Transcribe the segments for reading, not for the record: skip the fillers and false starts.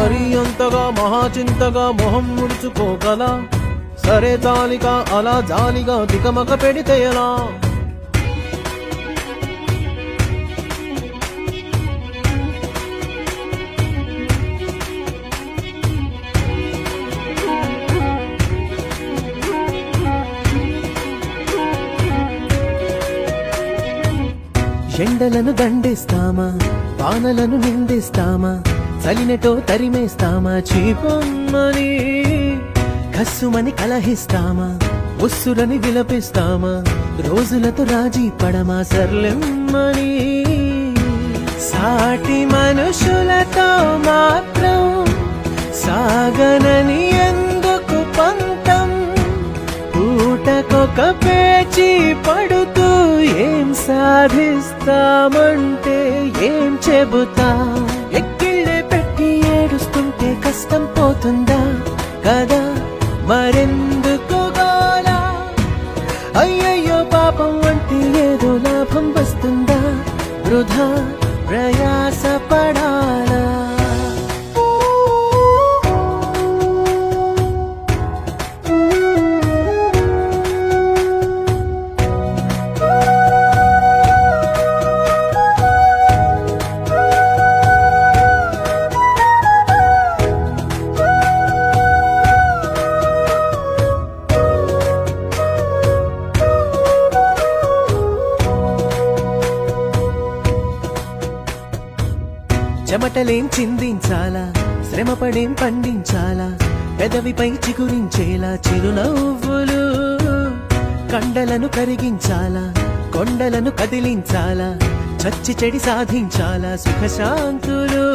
మరీ అంతగా మహాచింతగా మొహం ముడుచుకోగల సరే జాలిగా అలా జాలిగా తికమక పెడితే ఎలా ఎండలను దండిస్తామా వానలను నిందిస్తామా చలినటో తరిమేస్తామా చీపమ్మని కస్సుమని కలహిస్తామా ఉస్సురని విలపిస్తామా రోజులతో రాజీ పడమా సర్లెమ్మని సాటి మనుషులతో మాత్రం సాగనని ఎందుకు పంతం పూటకొక పేచి పడుతూ ఏం సాధిస్తామంటే ఏం చెబుతా ఎక్కిళ్ళే పెట్టి ఏడుస్తుంటే కష్టం పోతుందా కదా మరెందుకు గోలా అయ్యయ్యో పాపం అంటే ఏదో లాభం వస్తుందా వృధా ప్రయాస పడాలా చెమటలేం చిందించాలా శ్రమపడేం పండించాలా పెదవిపై చిగురించేలా చిరునవ్వులు కండలను కరిగించాలా కొండలను కదిలించాలా చచ్చి చెడి సాధించాలా సుఖశాంతులు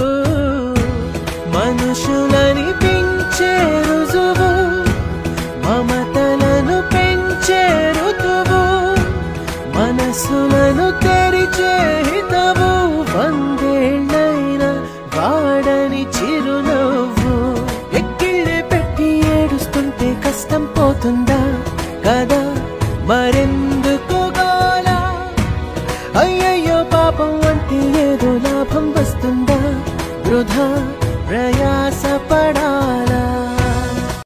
మనుషులని పెంచే రుజువు మమతలను పెంచే ఋతువు మనసులను తెరిచే హితవు వందేళ్ళైనా వాడని చిరునవ్వు ఎక్కిళ్ళే పెట్టి ఏడుస్తుంటే కష్టం పోతుందా కదా మరెందుకు గోలా అయ్యయ్యో పాపం అంటే ఏదో లాభం వస్తుందా వృధా ప్రయాస పడాలా